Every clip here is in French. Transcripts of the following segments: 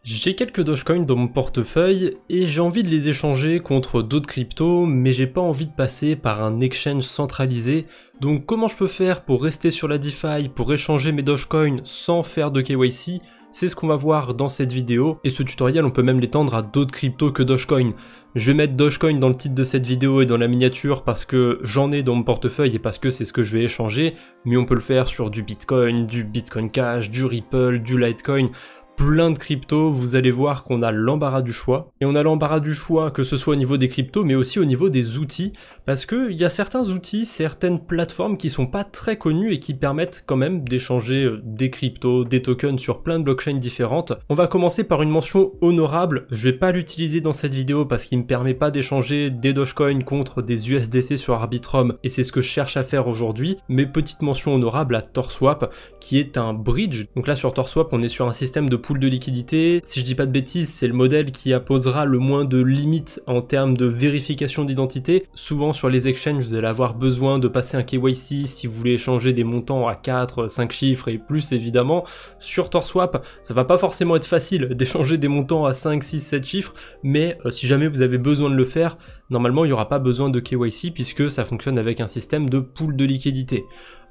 J'ai quelques Dogecoin dans mon portefeuille et j'ai envie de les échanger contre d'autres cryptos, mais j'ai pas envie de passer par un exchange centralisé. Donc comment je peux faire pour rester sur la DeFi, pour échanger mes Dogecoin sans faire de KYC? C'est ce qu'on va voir dans cette vidéo, et ce tutoriel on peut même l'étendre à d'autres cryptos que Dogecoin. Je vais mettre Dogecoin dans le titre de cette vidéo et dans la miniature parce que j'en ai dans mon portefeuille et parce que c'est ce que je vais échanger, mais on peut le faire sur du Bitcoin Cash, du Ripple, du Litecoin, plein de cryptos. Vous allez voir qu'on a l'embarras du choix. Et on a l'embarras du choix que ce soit au niveau des cryptos, mais aussi au niveau des outils, parce que il y a certains outils, certaines plateformes qui sont pas très connues et qui permettent quand même d'échanger des cryptos, des tokens sur plein de blockchains différentes. On va commencer par une mention honorable. Je vais pas l'utiliser dans cette vidéo parce qu'il me permet pas d'échanger des Dogecoin contre des USDC sur Arbitrum, et c'est ce que je cherche à faire aujourd'hui. Mais petite mention honorable à TorSwap, qui est un bridge. Donc là sur TorSwap, on est sur un système de pool de liquidité. Si je dis pas de bêtises, c'est le modèle qui imposera le moins de limites en termes de vérification d'identité. Souvent sur les exchanges, vous allez avoir besoin de passer un KYC si vous voulez échanger des montants à 4, 5 chiffres et plus évidemment. Sur TorSwap, ça va pas forcément être facile d'échanger des montants à 5, 6, 7 chiffres, mais si jamais vous avez besoin de le faire, normalement il n'y aura pas besoin de KYC puisque ça fonctionne avec un système de pool de liquidité.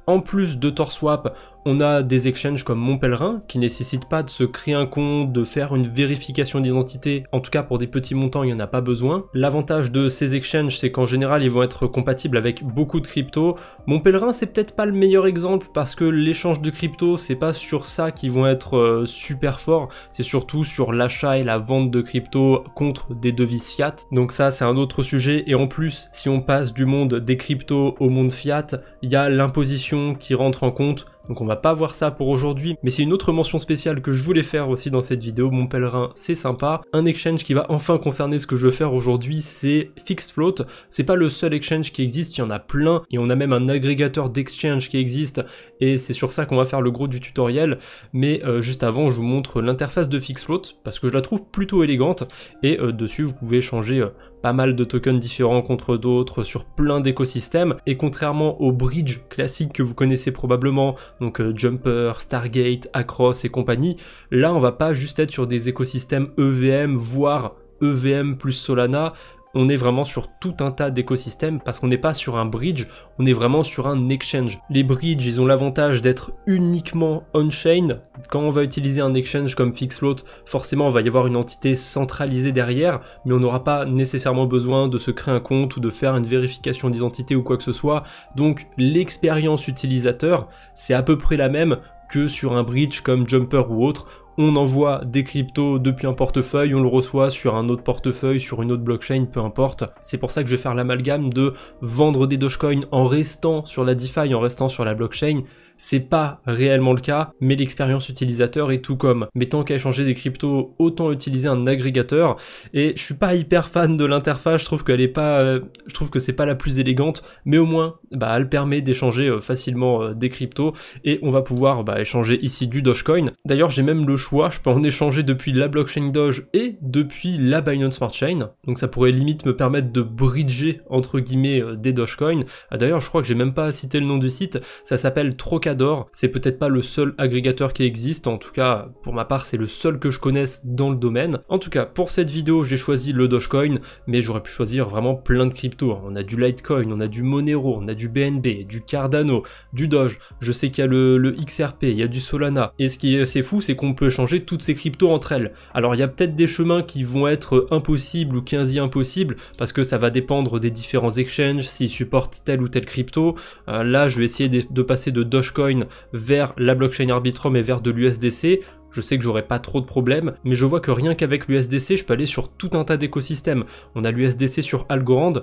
En plus de TorSwap, on a des exchanges comme Mon Pèlerin qui nécessitent pas de se créer un compte, de faire une vérification d'identité. En tout cas pour des petits montants, il n'y en a pas besoin. L'avantage de ces exchanges, c'est qu'en général, ils vont être compatibles avec beaucoup de cryptos. Mon Pèlerin, c'est peut-être pas le meilleur exemple parce que l'échange de cryptos, c'est pas sur ça qu'ils vont être super forts. C'est surtout sur l'achat et la vente de cryptos contre des devises fiat. Donc ça, c'est un autre sujet. Et en plus, si on passe du monde des cryptos au monde fiat, il y a l'imposition qui rentre en compte. Donc on va pas voir ça pour aujourd'hui, mais c'est une autre mention spéciale que je voulais faire aussi dans cette vidéo. Mon Pèlerin, c'est sympa. Un exchange qui va enfin concerner ce que je veux faire aujourd'hui, c'est FixedFloat. C'est pas le seul exchange qui existe, il y en a plein, et on a même un agrégateur d'exchange qui existe, et c'est sur ça qu'on va faire le gros du tutoriel. Mais juste avant, je vous montre l'interface de FixedFloat, parce que je la trouve plutôt élégante, et dessus vous pouvez changer pas mal de tokens différents contre d'autres sur plein d'écosystèmes, et contrairement au bridge classique que vous connaissez probablement, donc Jumper, Stargate, Across et compagnie, là on va pas juste être sur des écosystèmes EVM, voire EVM plus Solana. On est vraiment sur tout un tas d'écosystèmes parce qu'on n'est pas sur un bridge, on est vraiment sur un exchange. Les bridges, ils ont l'avantage d'être uniquement on-chain. Quand on va utiliser un exchange comme FixedFloat, forcément, il va y avoir une entité centralisée derrière, mais on n'aura pas nécessairement besoin de se créer un compte ou de faire une vérification d'identité ou quoi que ce soit. Donc, l'expérience utilisateur, c'est à peu près la même que sur un bridge comme Jumper ou autre. On envoie des cryptos depuis un portefeuille, on le reçoit sur un autre portefeuille, sur une autre blockchain, peu importe. C'est pour ça que je vais faire l'amalgame de vendre des Dogecoin en restant sur la DeFi, en restant sur la blockchain. C'est pas réellement le cas, mais l'expérience utilisateur est tout comme. Mais tant qu'à échanger des cryptos, autant utiliser un agrégateur. Et je suis pas hyper fan de l'interface, je trouve qu'elle est pas, je trouve que c'est pas la plus élégante, mais au moins, elle permet d'échanger facilement des cryptos, et on va pouvoir échanger ici du Dogecoin. D'ailleurs, j'ai même le choix, je peux en échanger depuis la blockchain Doge et depuis la Binance Smart Chain. Donc ça pourrait limite me permettre de bridger entre guillemets des Dogecoin. D'ailleurs, je crois que j'ai même pas cité le nom du site, ça s'appelle Trocador. C'est peut-être pas le seul agrégateur qui existe, en tout cas pour ma part c'est le seul que je connaisse dans le domaine. En tout cas pour cette vidéo j'ai choisi le Dogecoin, mais j'aurais pu choisir vraiment plein de cryptos. On a du Litecoin, on a du Monero, on a du BNB, du Cardano, du Doge, je sais qu'il y a le XRP, il y a du Solana, et ce qui est assez fou c'est qu'on peut échanger toutes ces cryptos entre elles. Alors il y a peut-être des chemins qui vont être impossibles ou quasi impossibles, parce que ça va dépendre des différents exchanges, s'ils supportent telle ou telle crypto. Là je vais essayer de passer de Dogecoin vers la blockchain Arbitrum et vers de l'USDC. Je sais que j'aurai pas trop de problèmes, mais je vois que rien qu'avec l'USDC, je peux aller sur tout un tas d'écosystèmes. On a l'USDC sur Algorand.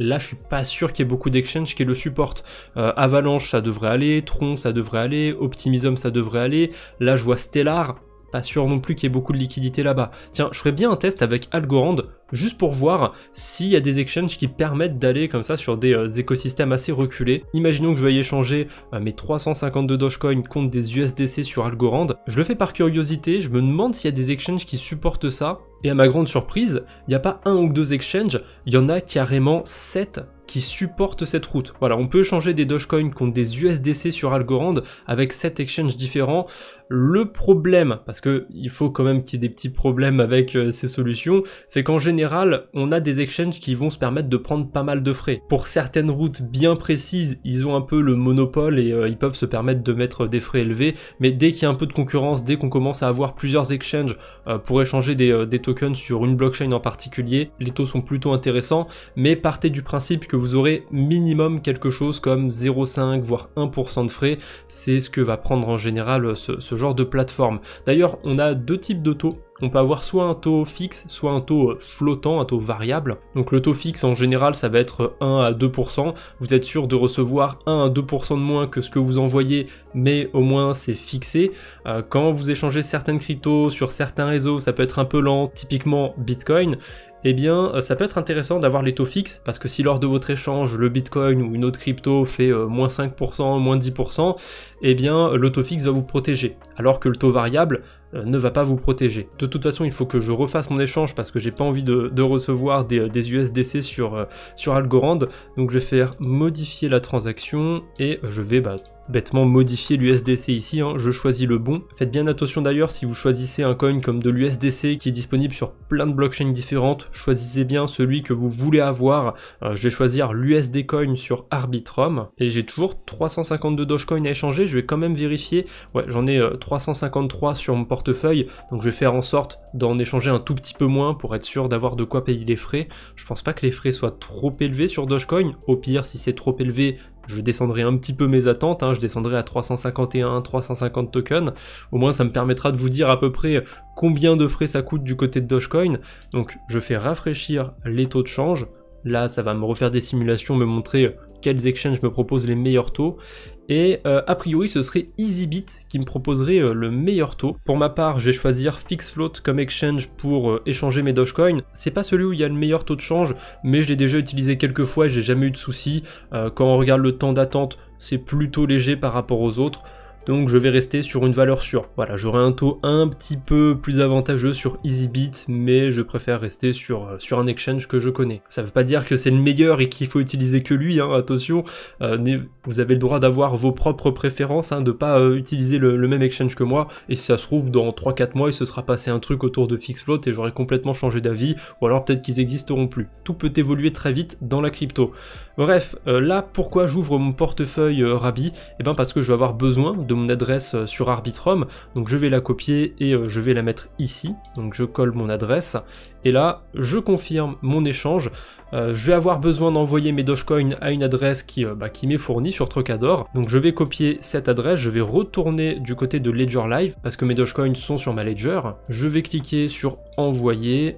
Là, je suis pas sûr qu'il y ait beaucoup d'exchanges qui le supportent. Avalanche, ça devrait aller. Tron, ça devrait aller. Optimism, ça devrait aller. Là, je vois Stellar. Pas sûr non plus qu'il y ait beaucoup de liquidité là-bas. Tiens, je ferais bien un test avec Algorand, juste pour voir s'il y a des exchanges qui permettent d'aller comme ça sur des écosystèmes assez reculés. Imaginons que je veuille échanger mes 352 Dogecoin contre des USDC sur Algorand. Je le fais par curiosité, je me demande s'il y a des exchanges qui supportent ça. Et à ma grande surprise, il n'y a pas un ou deux exchanges, il y en a carrément 7 qui supportent cette route. Voilà, on peut échanger des Dogecoin contre des USDC sur Algorand avec 7 exchanges différents. Le problème, parce que il faut quand même qu'il y ait des petits problèmes avec ces solutions, c'est qu'en général, on a des exchanges qui vont se permettre de prendre pas mal de frais. Pour certaines routes bien précises, ils ont un peu le monopole et ils peuvent se permettre de mettre des frais élevés, mais dès qu'il y a un peu de concurrence, dès qu'on commence à avoir plusieurs exchanges pour échanger des tokens sur une blockchain en particulier, les taux sont plutôt intéressants, mais partez du principe que vous aurez minimum quelque chose comme 0,5 voire 1% de frais, c'est ce que va prendre en général ce genre de plateforme. D'ailleurs, on a deux types de taux. On peut avoir soit un taux fixe, soit un taux flottant, un taux variable. Donc le taux fixe en général ça va être 1 à 2%. Vous êtes sûr de recevoir 1 à 2% de moins que ce que vous envoyez, mais au moins c'est fixé. Quand vous échangez certaines cryptos sur certains réseaux, ça peut être un peu lent, typiquement Bitcoin. Eh bien, ça peut être intéressant d'avoir les taux fixes, parce que si lors de votre échange, le Bitcoin ou une autre crypto fait moins 5%, moins 10%, eh bien, le taux fixe va vous protéger, alors que le taux variable ne va pas vous protéger. De toute façon, il faut que je refasse mon échange, parce que j'ai pas envie de recevoir des USDC sur Algorand, donc je vais faire modifier la transaction, et je vais bêtement modifier l'USDC ici, hein, je choisis le bon. Faites bien attention d'ailleurs, si vous choisissez un coin comme de l'USDC qui est disponible sur plein de blockchains différentes, choisissez bien celui que vous voulez avoir. Je vais choisir l'USD Coin sur Arbitrum, et j'ai toujours 352 Dogecoin à échanger, je vais quand même vérifier. Ouais, j'en ai 353 sur mon portefeuille, donc je vais faire en sorte d'en échanger un tout petit peu moins pour être sûr d'avoir de quoi payer les frais. Je pense pas que les frais soient trop élevés sur Dogecoin, au pire si c'est trop élevé, je descendrai un petit peu mes attentes, hein, je descendrai à 351, 350 tokens, au moins ça me permettra de vous dire à peu près combien de frais ça coûte du côté de Dogecoin. Donc je fais rafraîchir les taux de change, là ça va me refaire des simulations, me montrer quels exchanges me proposent les meilleurs taux, et a priori ce serait EasyBit qui me proposerait le meilleur taux. Pour ma part, je vais choisir FixFloat comme exchange pour échanger mes Dogecoin. C'est pas celui où il y a le meilleur taux de change, mais je l'ai déjà utilisé quelques fois et j'ai jamais eu de soucis. Quand on regarde le temps d'attente, c'est plutôt léger par rapport aux autres. Donc je vais rester sur une valeur sûre. Voilà, j'aurai un taux un petit peu plus avantageux sur EasyBit, mais je préfère rester sur un exchange que je connais. Ça veut pas dire que c'est le meilleur et qu'il faut utiliser que lui, hein, attention, vous avez le droit d'avoir vos propres préférences, hein, de pas utiliser le même exchange que moi, et si ça se trouve dans 3-4 mois il se sera passé un truc autour de FixFloat et j'aurai complètement changé d'avis, ou alors peut-être qu'ils existeront plus. Tout peut évoluer très vite dans la crypto. Bref, là pourquoi j'ouvre mon portefeuille Rabi? Eh bien parce que je vais avoir besoin de mon adresse sur Arbitrum, donc je vais la copier et je vais la mettre ici, donc je colle mon adresse, et là je confirme mon échange. Je vais avoir besoin d'envoyer mes Dogecoin à une adresse qui m'est fournie sur Trocador, donc je vais copier cette adresse, je vais retourner du côté de Ledger Live, parce que mes Dogecoin sont sur ma Ledger, je vais cliquer sur envoyer,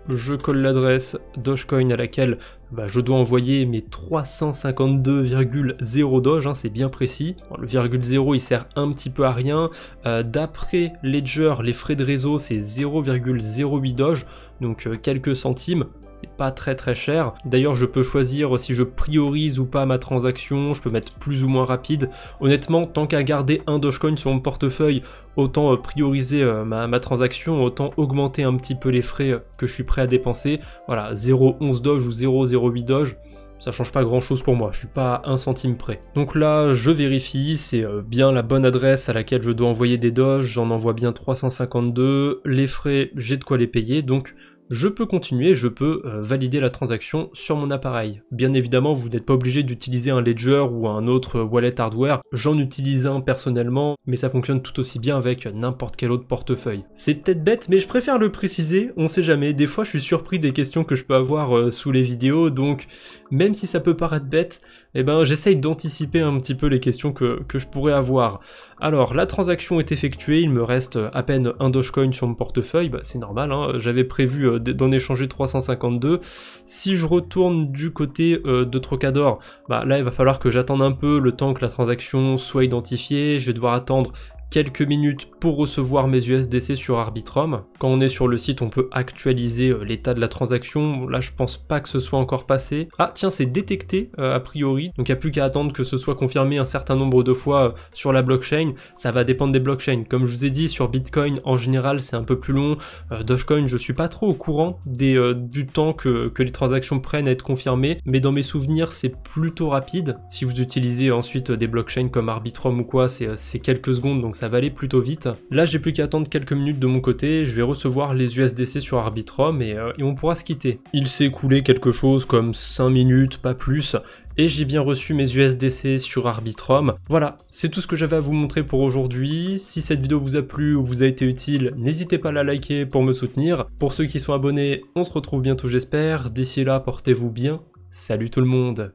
je colle l'adresse Dogecoin à laquelle je dois envoyer mes 352,0 Doge, hein, c'est bien précis. Bon, le virgule 0 il sert un petit peu à rien. D'après Ledger, les frais de réseau c'est 0,08 Doge, donc quelques centimes. C'est pas très cher. D'ailleurs, je peux choisir si je priorise ou pas ma transaction, je peux mettre plus ou moins rapide. Honnêtement, tant qu'à garder un Dogecoin sur mon portefeuille, autant prioriser ma transaction, autant augmenter un petit peu les frais que je suis prêt à dépenser. Voilà, 0,11 Doge ou 0,08 Doge, ça change pas grand chose pour moi, je suis pas à 1 centime près. Donc là, je vérifie, c'est bien la bonne adresse à laquelle je dois envoyer des Doge, j'en envoie bien 352, les frais, j'ai de quoi les payer, donc je peux continuer, je peux valider la transaction sur mon appareil. Bien évidemment, vous n'êtes pas obligé d'utiliser un Ledger ou un autre wallet hardware, j'en utilise un personnellement, mais ça fonctionne tout aussi bien avec n'importe quel autre portefeuille. C'est peut-être bête, mais je préfère le préciser, on sait jamais, des fois je suis surpris des questions que je peux avoir sous les vidéos, donc même si ça peut paraître bête, eh ben j'essaye d'anticiper un petit peu les questions que je pourrais avoir. Alors, la transaction est effectuée, il me reste à peine un Dogecoin sur mon portefeuille, c'est normal, hein, j'avais prévu d'en échanger 352. Si je retourne du côté de Trocador, là il va falloir que j'attende un peu le temps que la transaction soit identifiée, je vais devoir attendre quelques minutes pour recevoir mes USDC sur Arbitrum. Quand on est sur le site, on peut actualiser l'état de la transaction. Là, je pense pas que ce soit encore passé. Ah, tiens, c'est détecté a priori. Donc, il n'y a plus qu'à attendre que ce soit confirmé un certain nombre de fois sur la blockchain. Ça va dépendre des blockchains. Comme je vous ai dit, sur Bitcoin, en général, c'est un peu plus long. Dogecoin, je suis pas trop au courant du temps que les transactions prennent à être confirmées. Mais dans mes souvenirs, c'est plutôt rapide. Si vous utilisez ensuite des blockchains comme Arbitrum ou quoi, c'est quelques secondes. Donc, donc ça va aller plutôt vite. Là j'ai plus qu'à attendre quelques minutes de mon côté, je vais recevoir les USDC sur Arbitrum et on pourra se quitter. Il s'est écoulé quelque chose comme 5 minutes, pas plus, et j'ai bien reçu mes USDC sur Arbitrum. Voilà, c'est tout ce que j'avais à vous montrer pour aujourd'hui. Si cette vidéo vous a plu ou vous a été utile, n'hésitez pas à la liker pour me soutenir. Pour ceux qui sont abonnés, on se retrouve bientôt j'espère. D'ici là, portez-vous bien. Salut tout le monde!